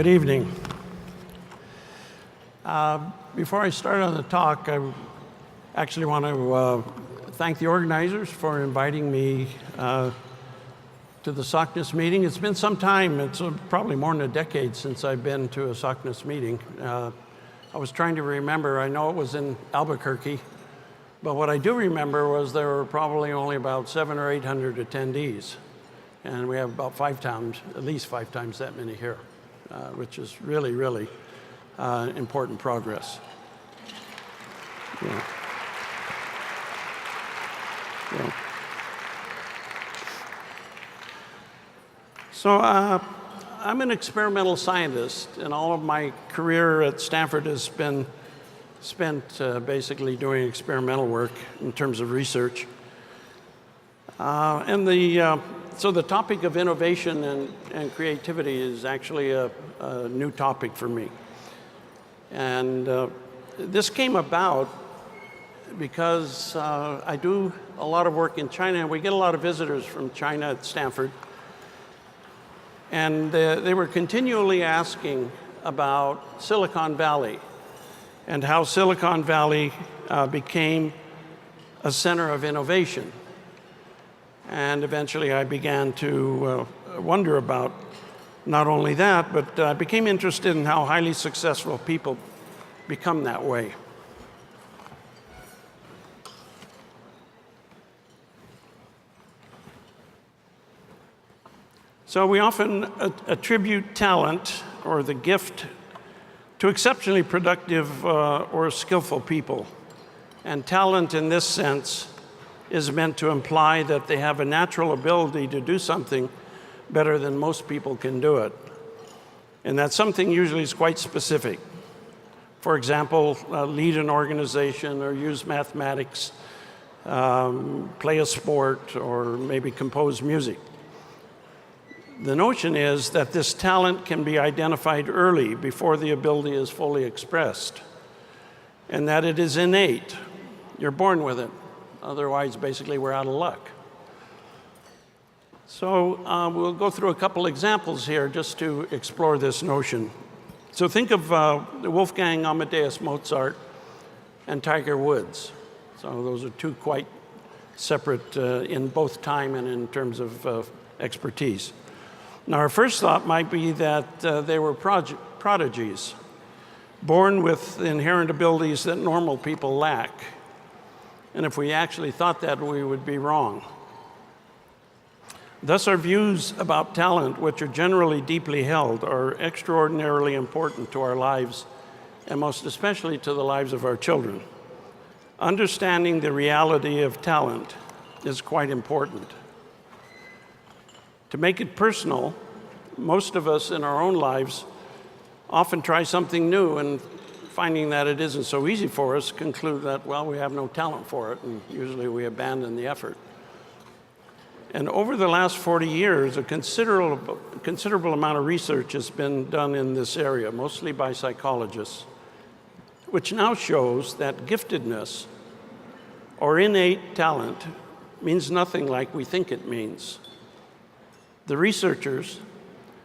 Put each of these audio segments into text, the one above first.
Good evening. Before I start on the talk, I actually want to thank the organizers for inviting me to the SACNAS meeting. It's been some time. It's probably more than a decade since I've been to a SACNAS meeting. I was trying to remember. I know it was in Albuquerque, but what I do remember was there were probably only about 700 or 800 attendees, and we have about at least five times that many here, which is really, really important progress. Yeah. Yeah. So I'm an experimental scientist, and all of my career at Stanford has been spent basically doing experimental work in terms of research. So the topic of innovation and creativity is actually a new topic for me. And this came about because I do a lot of work in China, and we get a lot of visitors from China at Stanford. And they were continually asking about Silicon Valley and how Silicon Valley became a center of innovation. And eventually I began to wonder about not only that, but I became interested in how highly successful people become that way. So we often attribute talent or the gift to exceptionally productive or skillful people. And talent in this sense is meant to imply that they have a natural ability to do something better than most people can do it. And that something usually is quite specific. For example, lead an organization or use mathematics, play a sport, or maybe compose music. The notion is that this talent can be identified early before the ability is fully expressed, and that it is innate. You're born with it. Otherwise, basically, we're out of luck. So we'll go through a couple examples here just to explore this notion. So think of Wolfgang Amadeus Mozart and Tiger Woods. So those are two quite separate in both time and in terms of expertise. Now, our first thought might be that they were prodigies, born with inherent abilities that normal people lack. And if we actually thought that, we would be wrong. Thus, our views about talent, which are generally deeply held, are extraordinarily important to our lives, and most especially to the lives of our children. Understanding the reality of talent is quite important. To make it personal, most of us in our own lives often try something new, and finding that it isn't so easy for us, conclude that, well, we have no talent for it, and usually we abandon the effort. And over the last 40 years, a considerable amount of research has been done in this area, mostly by psychologists, which now shows that giftedness or innate talent means nothing like we think it means. The researchers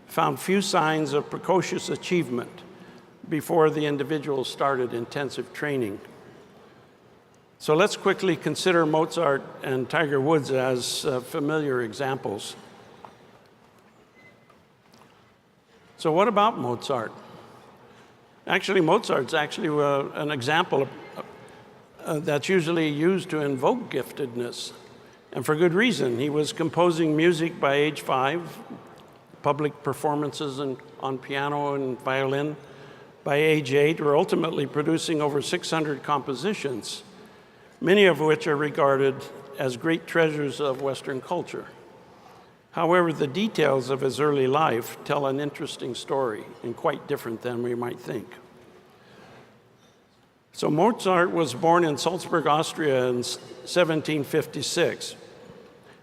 found few signs of precocious achievement before the individual started intensive training. So let's quickly consider Mozart and Tiger Woods as familiar examples. So what about Mozart? Actually, Mozart's an example that's usually used to invoke giftedness, and for good reason. He was composing music by age 5, public performances on piano and violin by age 8, or ultimately producing over 600 compositions, many of which are regarded as great treasures of Western culture. However, the details of his early life tell an interesting story, and quite different than we might think. So Mozart was born in Salzburg, Austria in 1756.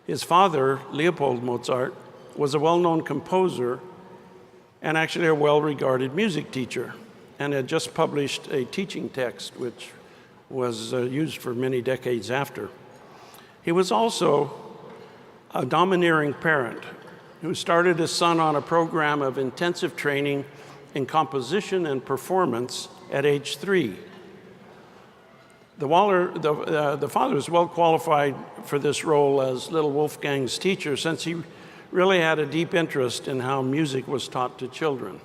His father, Leopold Mozart, was a well-known composer and actually a well-regarded music teacher, and had just published a teaching text which was used for many decades after. He was also a domineering parent who started his son on a program of intensive training in composition and performance at age 3. The father was well qualified for this role as little Wolfgang's teacher, since he really had a deep interest in how music was taught to children.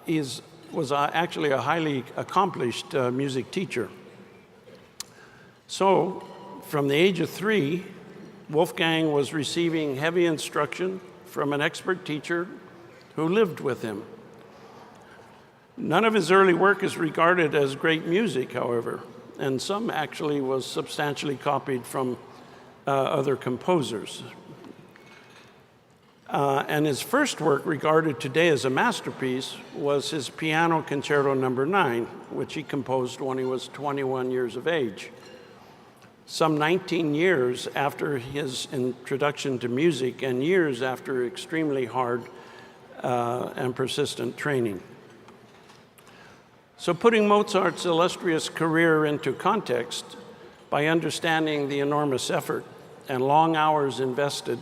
He was actually a highly accomplished music teacher. So, from the age of 3, Wolfgang was receiving heavy instruction from an expert teacher who lived with him. None of his early work is regarded as great music, however, and some actually was substantially copied from other composers. And his first work, regarded today as a masterpiece, was his Piano Concerto No. 9, which he composed when he was 21 years of age, some 19 years after his introduction to music and years after extremely hard and persistent training. So putting Mozart's illustrious career into context by understanding the enormous effort and long hours invested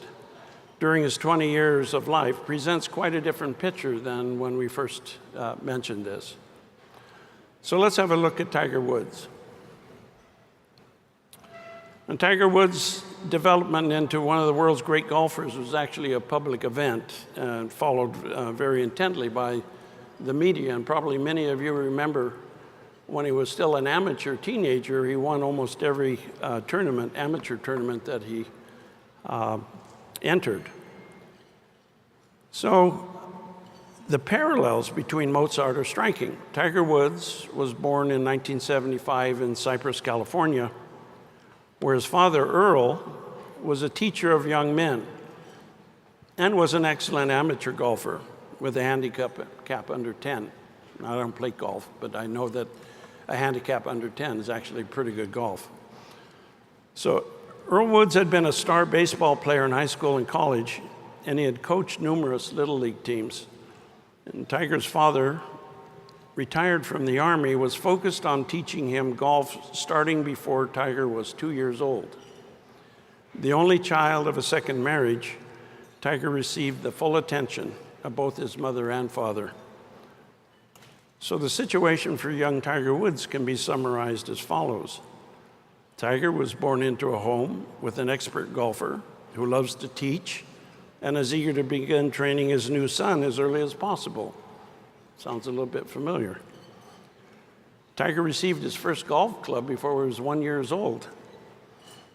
during his 20 years of life presents quite a different picture than when we first mentioned this. So let's have a look at Tiger Woods. And Tiger Woods' development into one of the world's great golfers was actually a public event and followed very intently by the media. And probably many of you remember when he was still an amateur teenager, he won almost every amateur tournament that he entered. So the parallels between Mozart are striking. Tiger Woods was born in 1975 in Cypress, California, where his father, Earl, was a teacher of young men and was an excellent amateur golfer with a handicap under 10. I don't play golf, but I know that a handicap under 10 is actually pretty good golf. So Earl Woods had been a star baseball player in high school and college, and he had coached numerous Little League teams. And Tiger's father, retired from the Army, was focused on teaching him golf starting before Tiger was 2 years old. The only child of a second marriage, Tiger received the full attention of both his mother and father. So the situation for young Tiger Woods can be summarized as follows. Tiger was born into a home with an expert golfer who loves to teach and is eager to begin training his new son as early as possible. Sounds a little bit familiar. Tiger received his first golf club before he was 1 year old.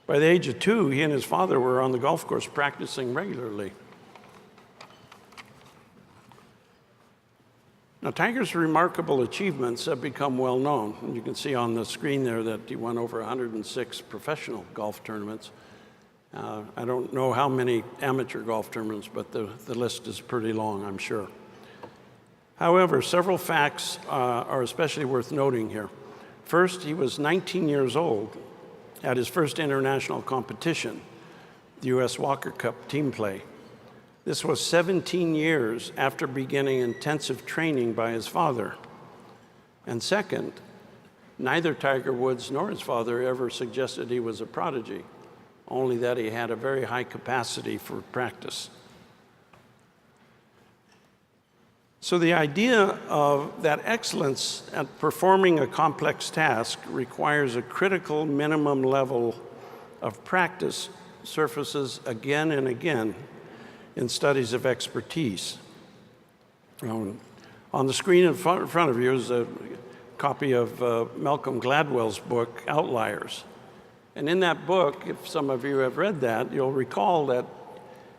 By the age of 2, he and his father were on the golf course practicing regularly. Now, Tiger's remarkable achievements have become well known. And you can see on the screen there that he won over 106 professional golf tournaments. I don't know how many amateur golf tournaments, but the list is pretty long, I'm sure. However, several facts are especially worth noting here. First, he was 19 years old at his first international competition, the U.S. Walker Cup team play. This was 17 years after beginning intensive training by his father. And second, neither Tiger Woods nor his father ever suggested he was a prodigy, only that he had a very high capacity for practice. So the idea of that excellence at performing a complex task requires a critical minimum level of practice surfaces again and again in studies of expertise. On the screen in front of you is a copy of Malcolm Gladwell's book, Outliers. And in that book, if some of you have read that, you'll recall that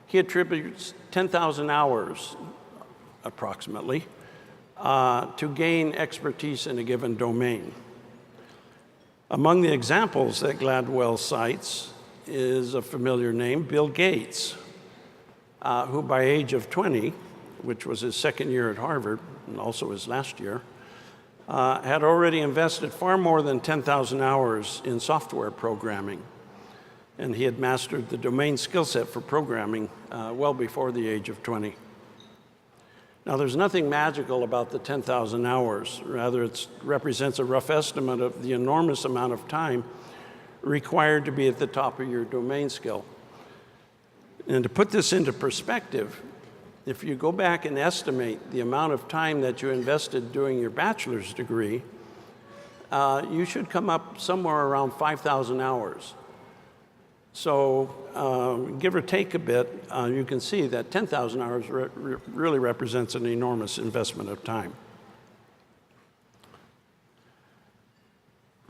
he attributes 10,000 hours, approximately, to gain expertise in a given domain. Among the examples that Gladwell cites is a familiar name, Bill Gates, who by age of 20, which was his second year at Harvard, and also his last year, had already invested far more than 10,000 hours in software programming. And he had mastered the domain skill set for programming well before the age of 20. Now, there's nothing magical about the 10,000 hours. Rather, it represents a rough estimate of the enormous amount of time required to be at the top of your domain skill. And to put this into perspective, if you go back and estimate the amount of time that you invested doing your bachelor's degree, you should come up somewhere around 5,000 hours. So give or take a bit, you can see that 10,000 hours really represents an enormous investment of time.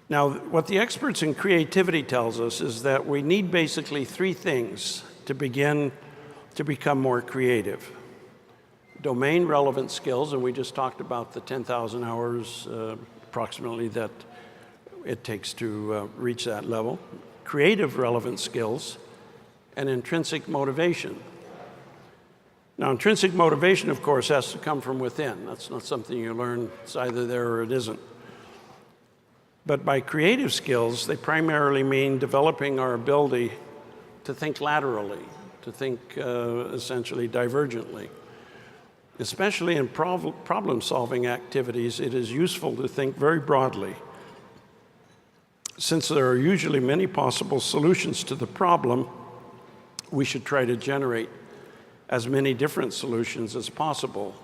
Now, what the experts in creativity tells us is that we need basically three things to begin to become more creative. Domain relevant skills, and we just talked about the 10,000 hours approximately that it takes to reach that level. Creative relevant skills, and intrinsic motivation. Now, intrinsic motivation, of course, has to come from within. That's not something you learn. It's either there or it isn't. But by creative skills, they primarily mean developing our ability to think laterally, to think essentially divergently. Especially in problem-solving activities, it is useful to think very broadly. Since there are usually many possible solutions to the problem, we should try to generate as many different solutions as possible,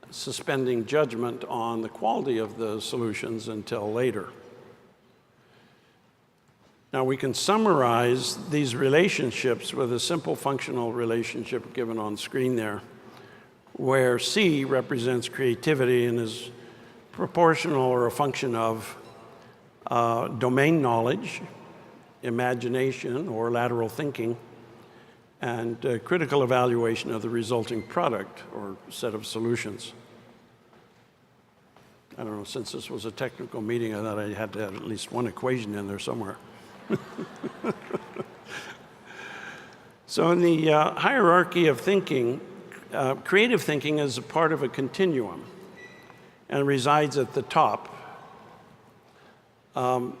suspending judgment on the quality of the solutions until later. Now, we can summarize these relationships with a simple functional relationship given on screen there, where C represents creativity and is proportional or a function of domain knowledge, imagination or lateral thinking, and critical evaluation of the resulting product or set of solutions. I don't know, since this was a technical meeting, I thought I had to have at least one equation in there somewhere. So in the hierarchy of thinking, creative thinking is a part of a continuum and resides at the top. And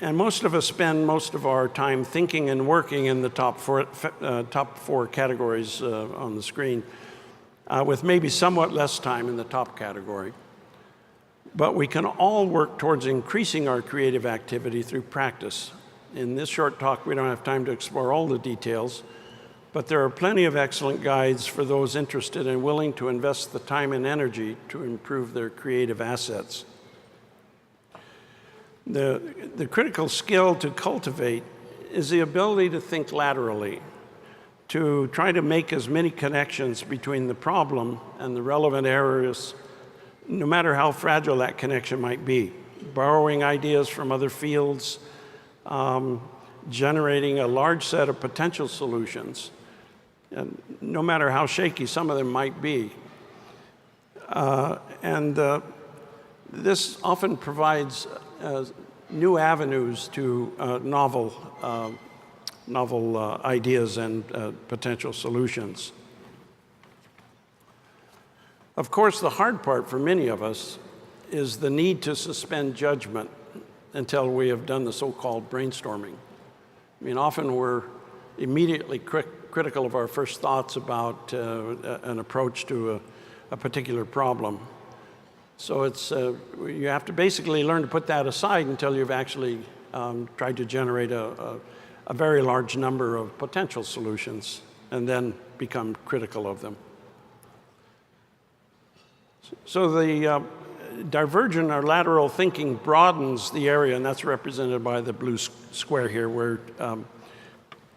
most of us spend most of our time thinking and working in the top four categories on the screen, with maybe somewhat less time in the top category. But we can all work towards increasing our creative activity through practice. In this short talk, we don't have time to explore all the details, but there are plenty of excellent guides for those interested and willing to invest the time and energy to improve their creative assets. The critical skill to cultivate is the ability to think laterally, to try to make as many connections between the problem and the relevant areas, no matter how fragile that connection might be. Borrowing ideas from other fields, generating a large set of potential solutions, and no matter how shaky some of them might be. This often provides new avenues to novel ideas and potential solutions. Of course, the hard part for many of us is the need to suspend judgment until we have done the so-called brainstorming. I mean, often we're immediately critical of our first thoughts about an approach to a particular problem. So it's, you have to basically learn to put that aside until you've actually tried to generate a very large number of potential solutions and then become critical of them. So the divergent or lateral thinking broadens the area, and that's represented by the blue square here, where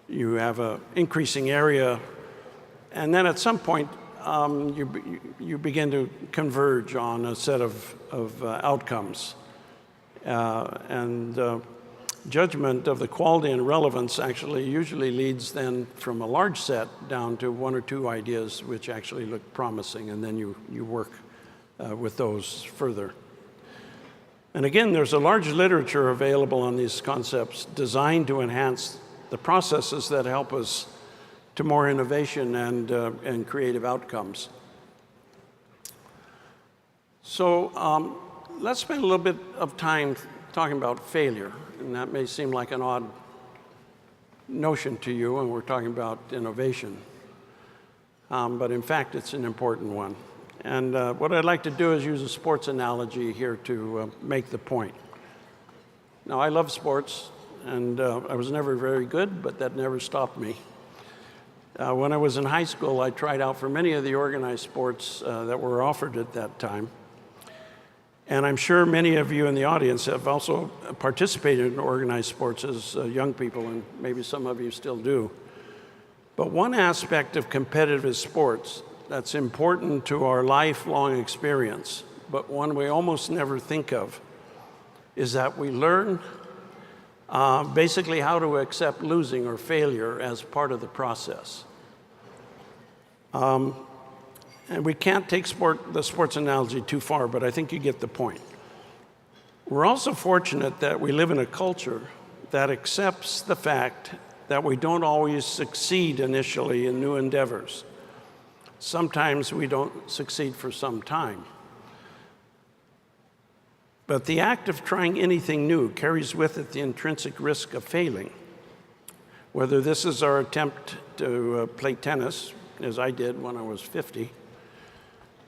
you have an increasing area, and then at some point you begin to converge on a set of outcomes. Judgment of the quality and relevance actually usually leads then from a large set down to one or two ideas which actually look promising, and then you work with those further. And again, there's a large literature available on these concepts designed to enhance the processes that help us to more innovation and creative outcomes. So let's spend a little bit of time talking about failure. And that may seem like an odd notion to you when we're talking about innovation. But in fact, it's an important one. And what I'd like to do is use a sports analogy here to make the point. Now, I love sports, and I was never very good, but that never stopped me. When I was in high school, I tried out for many of the organized sports that were offered at that time. And I'm sure many of you in the audience have also participated in organized sports as young people, and maybe some of you still do. But one aspect of competitive sports that's important to our lifelong experience, but one we almost never think of, is that we learn basically how to accept losing or failure as part of the process. And we can't take the sports analogy too far, but I think you get the point. We're also fortunate that we live in a culture that accepts the fact that we don't always succeed initially in new endeavors. Sometimes we don't succeed for some time. But the act of trying anything new carries with it the intrinsic risk of failing. Whether this is our attempt to play tennis, as I did when I was 50,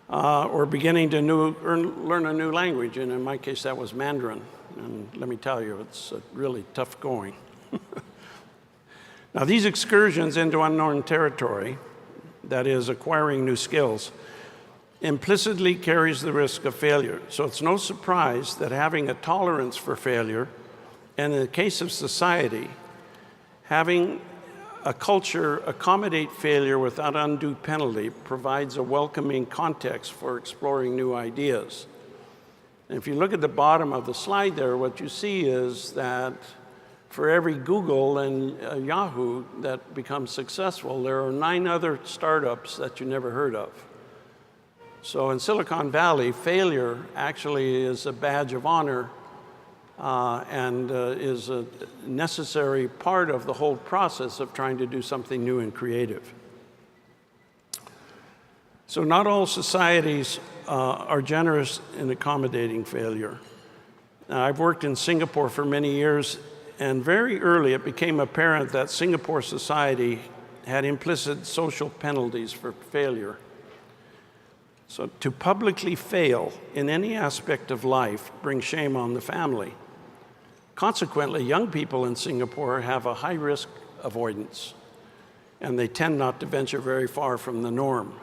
or beginning to learn a new language, and in my case that was Mandarin. And let me tell you, it's really tough going. Now, these excursions into unknown territory, that is, acquiring new skills, implicitly carries the risk of failure. So it's no surprise that having a tolerance for failure, and in the case of society, having a culture accommodate failure without undue penalty provides a welcoming context for exploring new ideas. And if you look at the bottom of the slide there, what you see is that for every Google and Yahoo that becomes successful, there are 9 other startups that you never heard of. So in Silicon Valley, failure actually is a badge of honor and is a necessary part of the whole process of trying to do something new and creative. So not all societies are generous in accommodating failure. Now, I've worked in Singapore for many years, and very early it became apparent that Singapore society had implicit social penalties for failure. So to publicly fail in any aspect of life brings shame on the family. Consequently, young people in Singapore have a high risk avoidance, and they tend not to venture very far from the norm.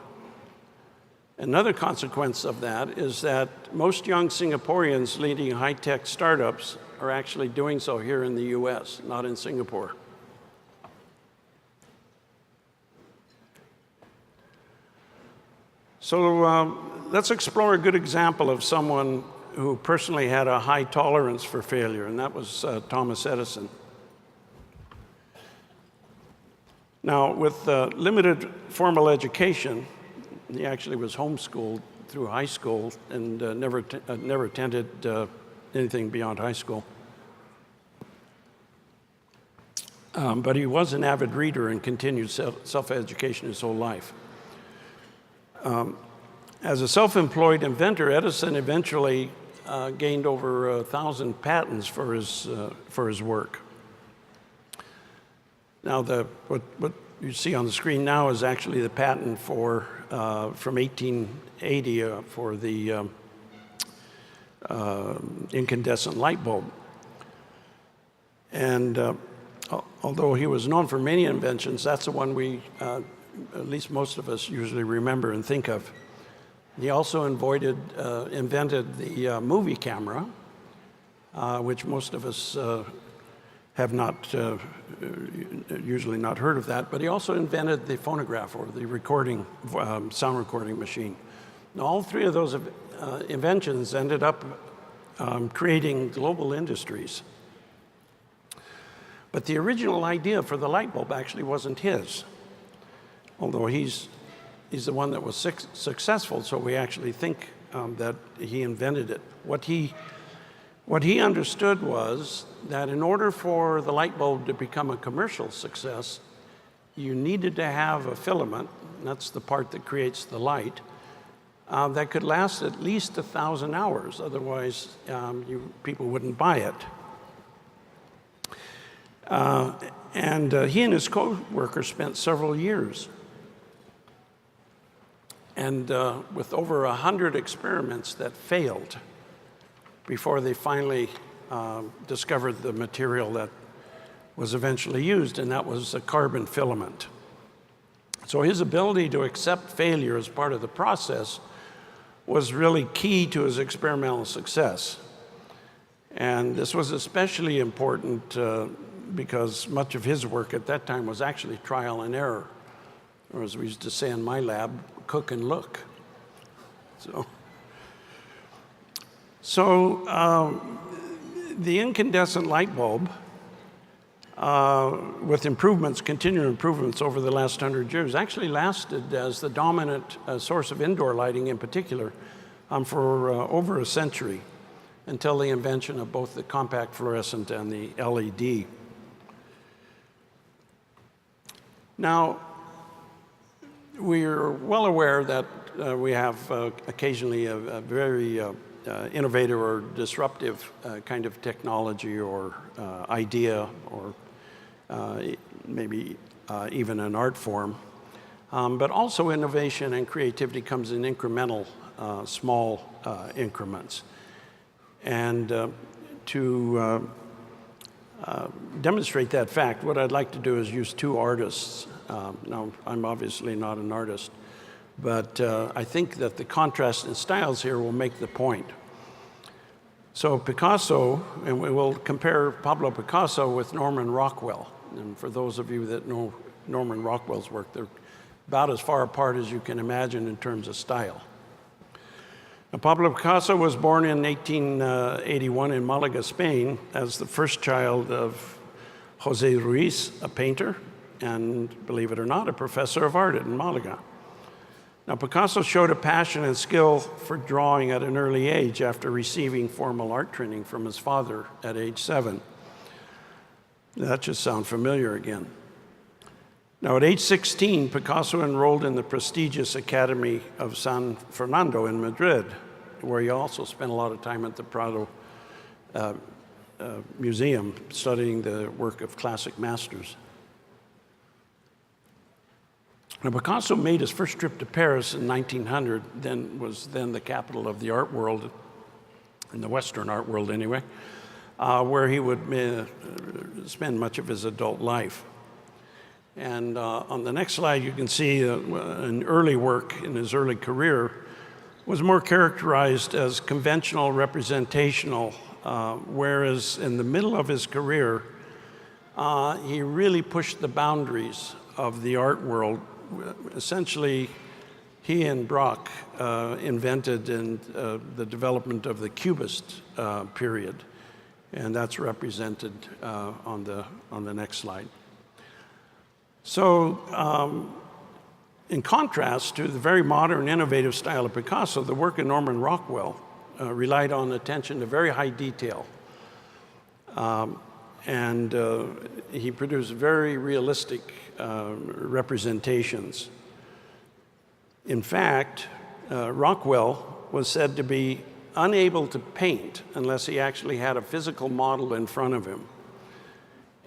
Another consequence of that is that most young Singaporeans leading high-tech startups are actually doing so here in the US, not in Singapore. So let's explore a good example of someone who personally had a high tolerance for failure, and that was Thomas Edison. Now, with limited formal education, he actually was homeschooled through high school and never attended anything beyond high school. But he was an avid reader and continued self-education his whole life. As a self-employed inventor, Edison eventually gained over 1,000 patents for his work. Now, what you see on the screen now is actually the patent for from 1880 for the incandescent light bulb. And although he was known for many inventions, that's the one we, at least most of us, usually remember and think of. He also invented the movie camera, which most of us have not, usually not heard of that, but he also invented the phonograph, or the recording, sound recording machine. Now, all 3 of those inventions ended up creating global industries. But the original idea for the light bulb actually wasn't his, although he's the one that was successful, so we actually think that he invented it. What he understood was that in order for the light bulb to become a commercial success, you needed to have a filament, and that's the part that creates the light, that could last at least 1,000 hours. Otherwise, people wouldn't buy it. He and his co-workers spent several years, and with over 100 experiments that failed before they finally discovered the material that was eventually used, and that was a carbon filament. So his ability to accept failure as part of the process was really key to his experimental success. And this was especially important because much of his work at that time was actually trial and error, or as we used to say in my lab, cook and look. So the incandescent light bulb, with improvements, continued improvements over the last 100 years, actually lasted as the dominant source of indoor lighting in particular for over a century, until the invention of both the compact fluorescent and the LED. Now, we're well aware that we have occasionally a very innovative or disruptive kind of technology or idea, or maybe even an art form. But also innovation and creativity comes in incremental, small increments. And to demonstrate that fact, what I'd like to do is use two artists. Now, I'm obviously not an artist, but I think that the contrast in styles here will make the point. So Picasso, and we will compare Pablo Picasso with Norman Rockwell. And for those of you that know Norman Rockwell's work, they're about as far apart as you can imagine in terms of style. Now, Pablo Picasso was born in 1881 in Malaga, Spain, as the first child of José Ruiz, a painter, and believe it or not, a professor of art in Malaga. Now, Picasso showed a passion and skill for drawing at an early age after receiving formal art training from his father at age 7. That should sound familiar again. Now, at age 16, Picasso enrolled in the prestigious Academy of San Fernando in Madrid, where he also spent a lot of time at the Prado Museum studying the work of classic masters. Now, Picasso made his first trip to Paris in 1900, was the capital of the art world, in the Western art world anyway, where he would spend much of his adult life. And on the next slide, you can see an early work in his early career was more characterized as conventional representational, whereas in the middle of his career, he really pushed the boundaries of the art world. Essentially, he and Braque invented the development of the Cubist period, and that's represented on the next slide. So, in contrast to the very modern, innovative style of Picasso, the work of Norman Rockwell relied on attention to very high detail. And he produced very realistic representations. In fact, Rockwell was said to be unable to paint unless he actually had a physical model in front of him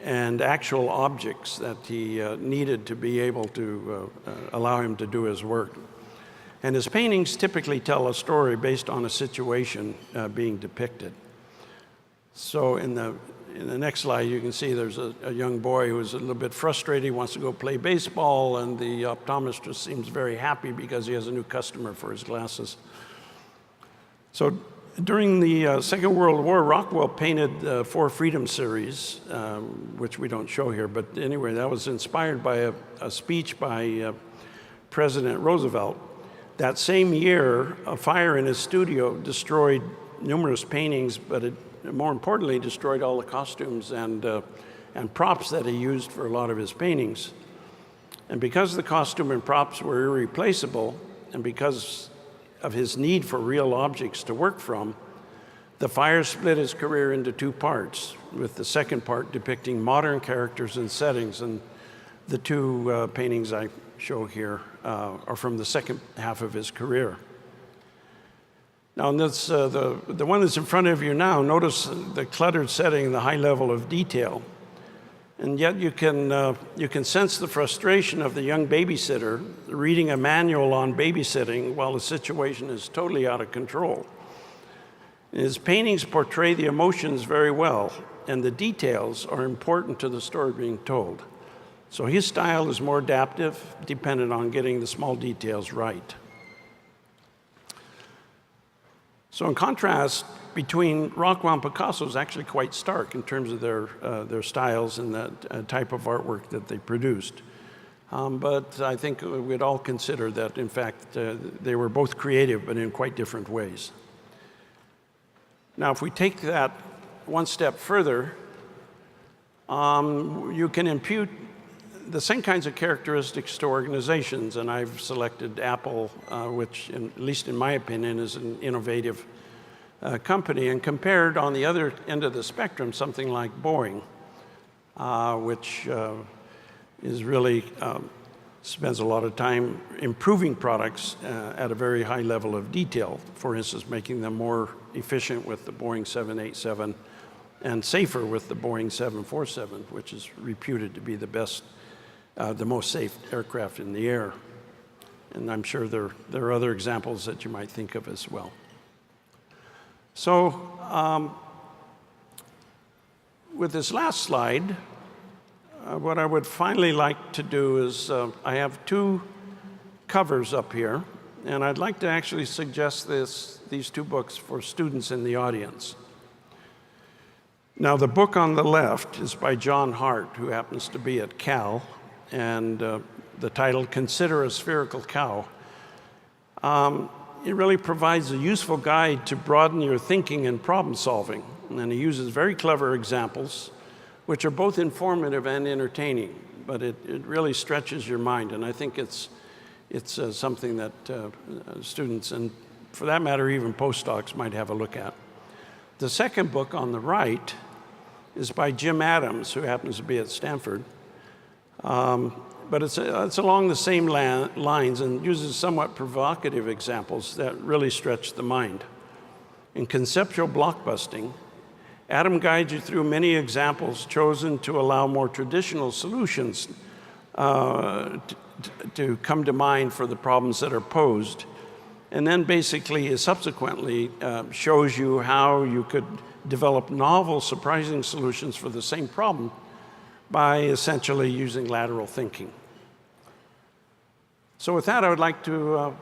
and actual objects that he needed to be able to allow him to do his work. And his paintings typically tell a story based on a situation being depicted. So in the next slide, you can see there's a young boy who's a little bit frustrated. He wants to go play baseball, and the optometrist seems very happy because he has a new customer for his glasses. So during the Second World War, Rockwell painted 4 Freedom series, which we don't show here. But anyway, that was inspired by a speech by President Roosevelt. That same year, a fire in his studio destroyed numerous paintings, but it more importantly destroyed all the costumes and props that he used for a lot of his paintings. And because the costume and props were irreplaceable, and because of his need for real objects to work from, the fire split his career into 2 parts, with the second part depicting modern characters and settings. And the 2 paintings I show here are from the second half of his career. Now, in this, the one that's in front of you now, notice the cluttered setting and the high level of detail. And yet you can sense the frustration of the young babysitter reading a manual on babysitting while the situation is totally out of control. His paintings portray the emotions very well, and the details are important to the story being told. So his style is more adaptive, dependent on getting the small details right. So in contrast, between Rockwell and Picasso is actually quite stark in terms of their styles and the type of artwork that they produced. But I think we'd all consider that, in fact, they were both creative, but in quite different ways. Now, if we take that one step further, you can impute the same kinds of characteristics to organizations, and I've selected Apple, which, at least in my opinion, is an innovative company, and compared on the other end of the spectrum something like Boeing, which is really spends a lot of time improving products at a very high level of detail. For instance, making them more efficient with the Boeing 787 and safer with the Boeing 747, which is reputed to be the best, the most safe aircraft in the air. And I'm sure there are other examples that you might think of as well. So with this last slide, what I would finally like to do is, I have two covers up here, and I'd like to actually suggest these two books for students in the audience. Now, the book on the left is by John Hart, who happens to be at Cal, and the title, Consider a Spherical Cow. It really provides a useful guide to broaden your thinking and problem solving, and he uses very clever examples, which are both informative and entertaining, but it really stretches your mind, and I think it's something that students, and for that matter even postdocs, might have a look at. The second book on the right is by Jim Adams, who happens to be at Stanford, but it's along the same lines and uses somewhat provocative examples that really stretch the mind. In Conceptual Blockbusting, Adam guides you through many examples chosen to allow more traditional solutions to come to mind for the problems that are posed, and then basically subsequently shows you how you could develop novel, surprising solutions for the same problem by essentially using lateral thinking. So with that, I would like to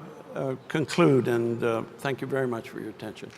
conclude, and thank you very much for your attention.